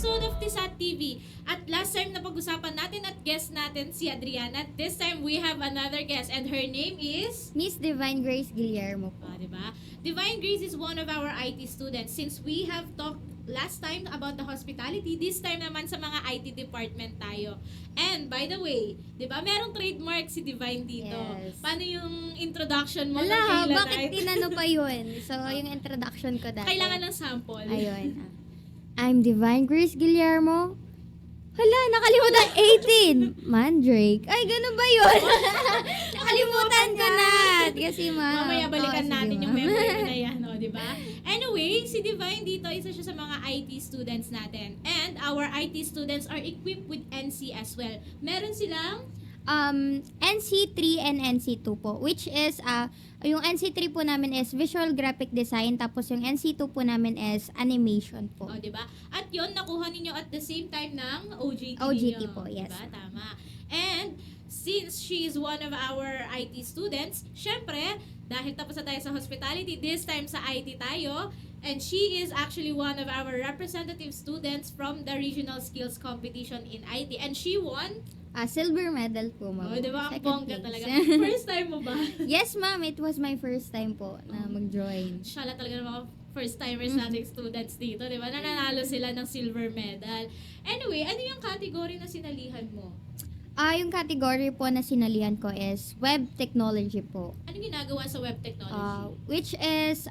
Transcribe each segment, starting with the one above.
episode of Tisat TV. At last time na pag-usapan natin at guest natin si Adriana. This time we have another guest and her name is... Miss Divine Grace Guillermo po. Diba? Divine Grace is one of our IT students. Since we have talked last time about the hospitality, this time naman sa mga IT department tayo. And by the way, di ba, merong trademark si Divine dito. Yes. Paano yung introduction mo? Hala, ng bakit tinano pa yun? So, yung introduction ko dati. Kailangan ng sample. Ayun. I'm Divine Grace Guillermo. Hala, nakalimutan. 18. Mandrake. Ay, ganun ba yun? Nakalimutan ko na. Kasi Mamaya balikan natin yung memory na yan, di ba? Anyway, si Divine dito, isa siya sa mga IT students natin. And our IT students are equipped with NC as well. Meron silang NC3 and NC2 po, which is yung NC3 po namin is visual graphic design, tapos yung NC2 po namin is animation po. di ba? At yon nakuha ninyo at the same time ng OJT ninyo. Po, yes. Diba? Tama. And since she is one of our IT students, syempre, dahil tapos na tayo sa hospitality, this time sa IT tayo, and she is actually one of our representative students from the Regional Skills Competition in IT. And she won... Silver medal po, ma'am. di ba? Ang Second bongga place. talaga. First time mo ba? Yes, ma'am. It was my first time po na mag-join. Shala talaga ng mga first-timers nating students dito, di ba? Nananalo sila ng silver medal. Anyway, ano yung category na sinalihan mo? Yung category po na sinalihan ko is web technology po. Ano ginagawa sa web technology? Which is,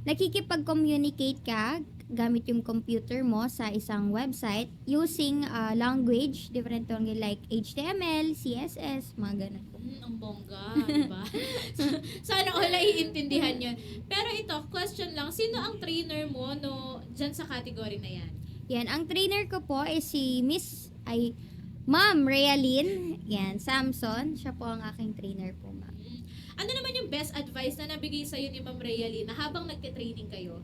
nakikipag-communicate ka gamit yung computer mo sa isang website using language, different language like HTML, CSS, mga ganun po. Ang bongga, di ba? Sana all naiintindihan yun. Pero ito, question lang, sino ang trainer mo dyan sa category na yan? Yan, ang trainer ko po is si Ma'am Realin, yan, Samson. Siya po ang aking trainer po, ma'am. Ano naman yung best advice na nabigay sa'yo ni Ma'am Realin na habang nagtitraining kayo?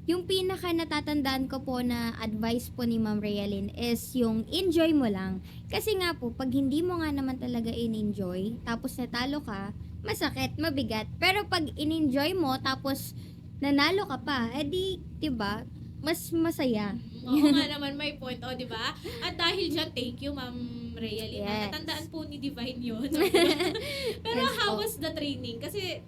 Yung pinaka natatandaan ko po na advice po ni Ma'am Realin is yung enjoy mo lang. Kasi nga po, pag hindi mo nga naman talaga in-enjoy, tapos natalo ka, masakit, mabigat. Pero pag in-enjoy mo, tapos nanalo ka pa, edi, diba, mas masaya. Oo nga naman, may point, di ba? At dahil dyan, thank you, Ma'am Realin. Yes. Natandaan po ni Divine yun. Pero Yes, how po. was the training? Kasi,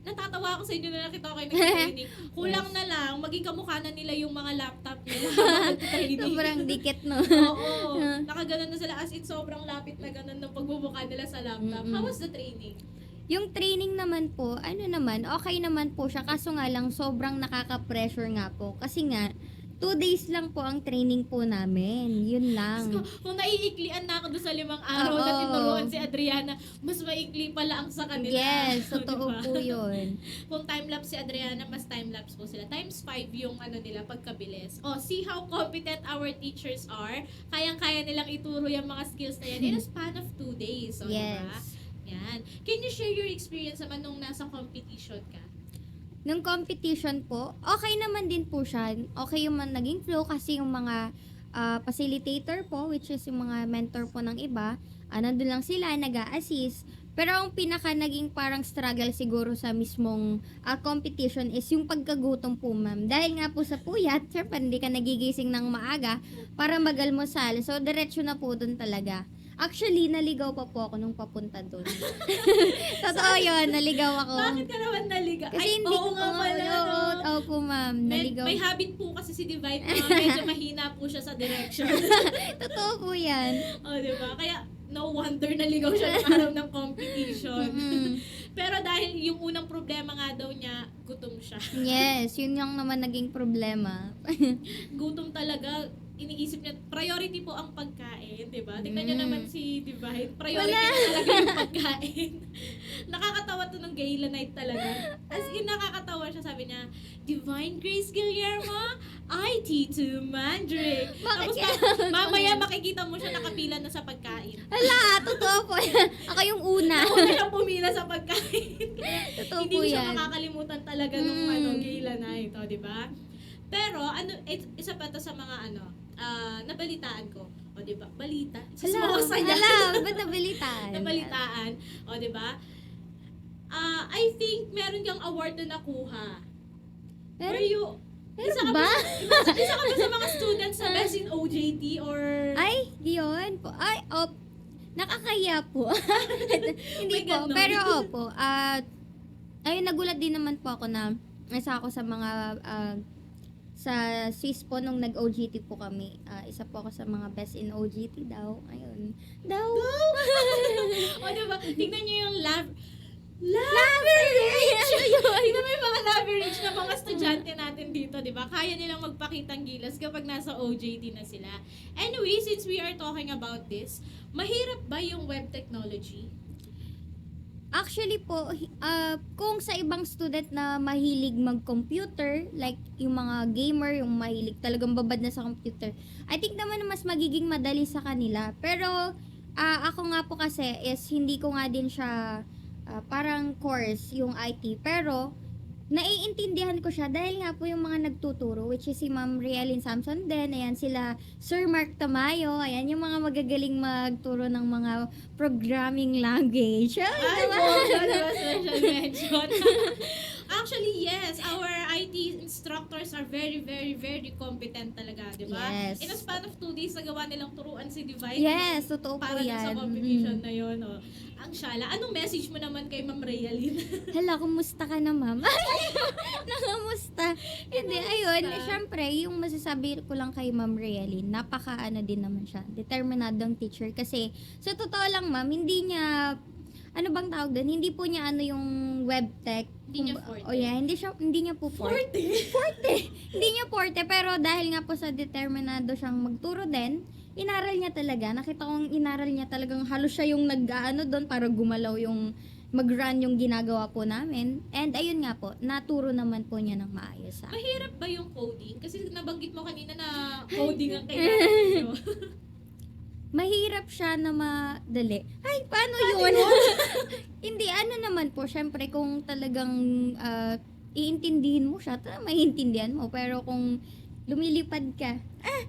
natatawa ako sa inyo na nakita ko kayo nag-training. Kulang Yes. na lang, maging kamukha na nila yung mga laptop nila habang nag-training. Sobrang dikit, no? Oo. Nakaganon na sila. As in, sobrang lapit na ganun ng pagmumukha nila sa laptop. Mm-mm. How was the training? Yung training naman po, okay naman po siya. Kaso nga lang, sobrang nakaka-pressure nga po. Kasi nga, 2 days lang po ang training po namin. Yun lang. Kung naiiklian na ako doon sa 5 araw na Oo. tinuruan si Adriana, mas maikli pala ang sa kanila. Yes, totoo Diba? po yun. Kung time-lapse si Adriana, mas time-lapse po sila. Times 5 yung nila, pagkabilis. See how competent our teachers are. Kayang-kaya nilang ituro yung mga skills na yan in a span of 2 days. Diba? Yes. Yan. Can you share your experience naman nung nasa competition ka? Nung competition po, okay naman din po siya. Okay yung naging flow kasi yung mga facilitator po, which is yung mga mentor po ng iba, nandun lang sila, nag-a-assist. Pero ang pinaka naging parang struggle siguro sa mismong competition is yung pagkagutom po, ma'am. Dahil nga po sa puyat, syempre hindi ka nagigising ng maaga para magalmusal. So, diretso na po dun talaga. Actually, naligaw pa po ako nung papunta dun. Totoo yun, naligaw ako. Bakit ka naman naligaw? Kasi Ay, hindi oo ko nga pala. Oo po, ma'am. Naligaw. May habit po kasi si Divine na medyo mahina po siya sa direction. Totoo po yan. Diba? Kaya, no wonder naligaw siya ng araw ng competition. Mm-mm. Pero dahil yung unang problema nga daw niya, gutom siya. Yes, yun yung naman naging problema. Gutom talaga. Iniisip niya, priority po ang pagkain, di ba? Tingnan niyo naman si Divine, priority niya talaga yung pagkain. Nakakatawa to ng gala night talaga. As in, nakakatawa siya, sabi niya, Divine Grace Guillermo, IT2 Mandrake. Bakit Tapos yan? mamaya makikita mo siya nakapila na sa pagkain. Hala, totoo po yan. Ako yung una. Ako na lang pumila sa pagkain. Totoo Hindi po ko siya yan. makakalimutan talaga nung gala night, di ba? Pero, isa pa to sa mga nabalitaan ko. O, di ba? Balita. Ba't nabalitaan? Nabalitaan. O, di ba? I think meron kang award na nakuha. Meron? Were you Meron ba? Isa ka ba sa mga students na best in OJT or... Ay, yun po. Ay, nakakahiya po. Hindi May po, ganon. pero opo. Ayun, nagulat din naman po ako na isa ako sa mga sa Swiss po nung nag-OGT po kami. Isa po ako sa mga best in OGT daw. Ayun. Daw. O, diba? Tingnan nyo yung Labyrinth! tingnan mo yung mga labyrinth na mga estudyante natin dito, di ba? Kaya nilang magpakitang gilas kapag nasa OJT na sila. Anyway, since we are talking about this, mahirap ba yung web technology? Actually po, kung sa ibang student na mahilig mag-computer, like yung mga gamer, yung mahilig talagang babad na sa computer, I think naman na mas magiging madali sa kanila. Pero ako nga po kasi is hindi ko nga din siya parang course yung IT. Pero naiintindihan ko siya dahil nga po yung mga nagtuturo, which is si Ma'am Rialyn Samson din, ayan sila Sir Mark Tamayo, ayan yung mga magagaling magturo ng mga programming language. Ay, Diba? diba special mention? Actually, yes, our IT instructors are very, very, very competent talaga, di ba? Yes. In a span of 2 days, nagawa nilang turuan si Divine. Yes, totoo po Para dun sa yan. competition na yun. Oh. Ang syala. Anong message mo naman kay Ma'am Rialyn? Hala, kumusta ka na, ma'am? Nakamusta? Hindi, ayun. Kumusta? Syempre, yung masasabi ko lang kay Ma'am Rialyn, napaka-ano din naman siya. Determinadong teacher. Kasi, sa totoo lang, ma'am, hindi niya, ano bang tawag doon? Hindi po niya ano yung web tech. Hindi niya forte. Oh yeah, hindi niya po forte. Hindi niya forte, pero dahil nga po sa determinado siyang magturo din, inaral niya talaga. Nakita kong inaral niya talagang halos siya yung nag-ano doon para gumalaw yung mag-run yung ginagawa po namin. And ayun nga po, naturo naman po niya ng maayos sa akin. Mahirap ba yung coding? Kasi nabanggit mo kanina na coding ang kailangan nyo. Mahirap siya na madali. Ay, paano yun? Hindi, ano naman po, syempre kung talagang iintindihin mo siya, maiintindihan mo. Pero kung lumilipad ka,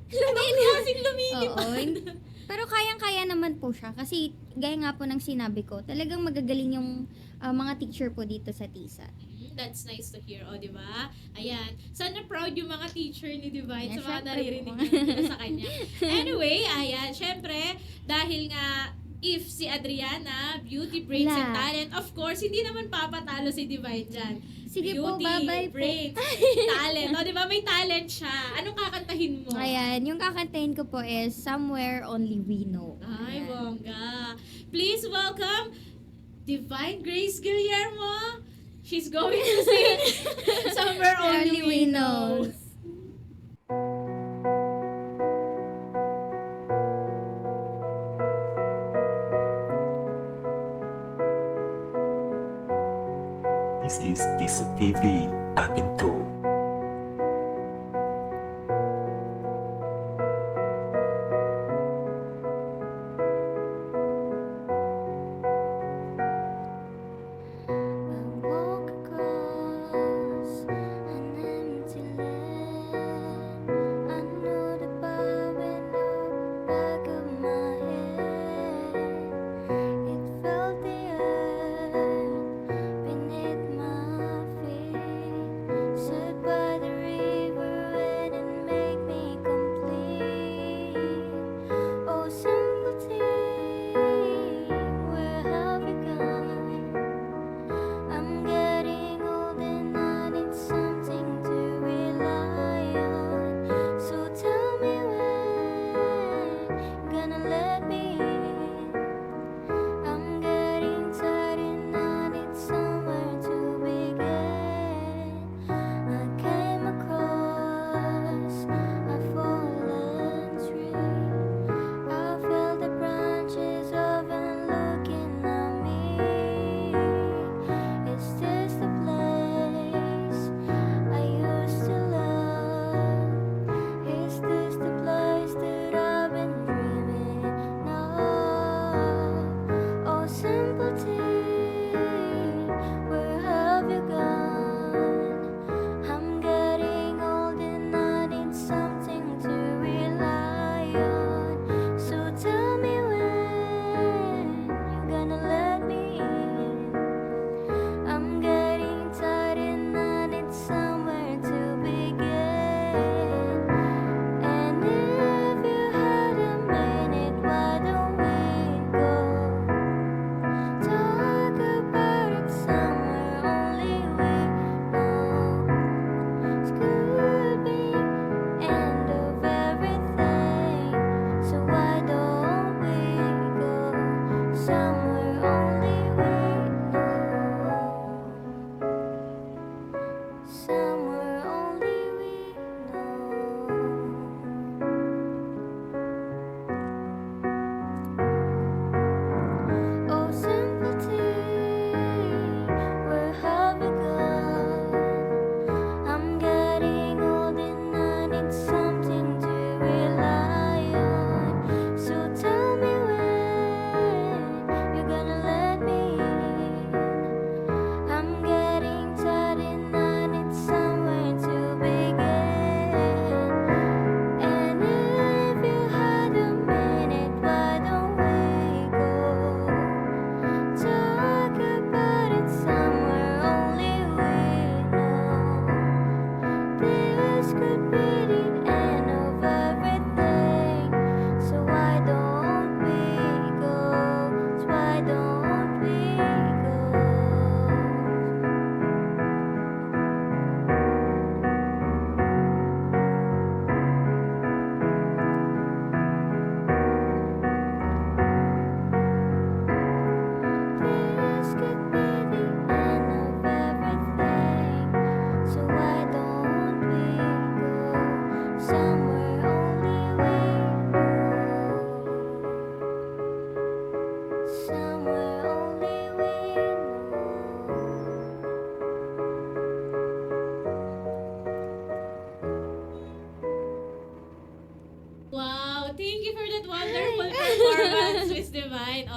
Lumilipad. oo, pero kayang-kaya naman po siya. Kasi, gaya nga po ng sinabi ko, talagang magagaling yung mga teacher po dito sa TISA. That's nice to hear, o, di ba? Ayan. Sana proud yung mga teacher ni Divine Yeah, sa mga syempre naririnig po. nila sa kanya. Anyway, ayan. Syempre, dahil nga, if si Adriana, beauty, brains, and Wala. talent, of course, hindi naman papatalo si Divine dyan. Sige po, Beauty, bye-bye po. brains, talent. O, di ba? May talent siya. Anong kakantahin mo? Ayan, yung kakantahin ko po is Somewhere Only We Know. Ay, Ayan. bongga. Please welcome Divine Grace Guillermo. She's going to sing Somewhere Only We Know. This is TISA TV, akin to. I walk across an empty land. I know the bar in the back of my head. It felt the earth beneath my feet. Said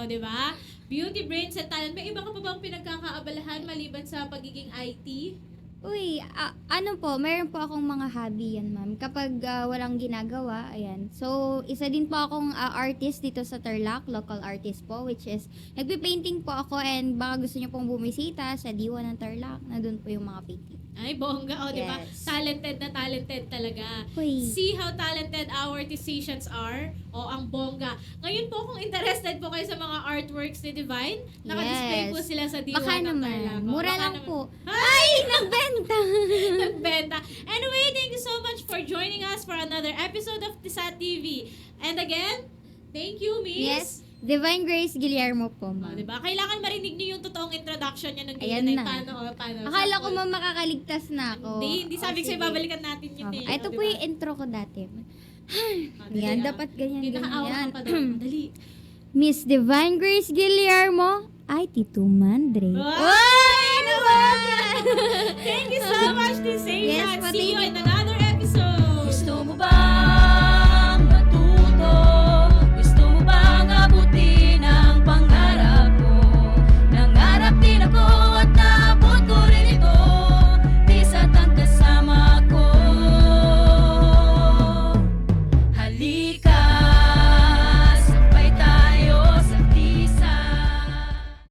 O, di ba? Beauty, brains, and talent. May iba ka pa bang pinagkakaabalahan maliban sa pagiging IT? Uy, ano po, meron po akong mga hobby yan, ma'am. Kapag walang ginagawa, ayan. So, isa din po akong artist dito sa Tarlac, local artist po, which is, nagpipainting po ako and baka gusto niyo pong bumisita sa Diwa ng Tarlac, na doon po yung mga painting. Ay, bongga. O, di ba? Yes. Talented na talented talaga. Uy. See how talented our artisans are? O, ang bongga. Ngayon po, kung interested po kayo sa mga artworks ni Divine, nakadisplay Yes. po sila sa Diwa Baka ng naman. Tarlac. O, Mura baka lang naman. po. Ay! Nagbenta! Nagbenta. Anyway, thank you so much for joining us for another episode of Tisat TV. And again, thank you, Miss. Yes. Divine Grace Guillermo po, O, ma'am. diba? Kailangan marinig niyo yung totoong introduction niya ng Ayan Gilay. na. Paano? Akala ko Sample. ma'am makakaligtas na ako. Hindi sabi ko sa'yo, sige. babalikan natin yun Okay. eh. Ito O, po diba? yung intro ko dati. O, dali, Yan, ah. dapat ganyan, Kinakaawa ganyan. ka pa daw. Dali. Miss Divine Grace Guillermo ay Tito Mandre. Wow! Oy! Ano ba? Thank you so much, Tisay. Yes, See you thank in you.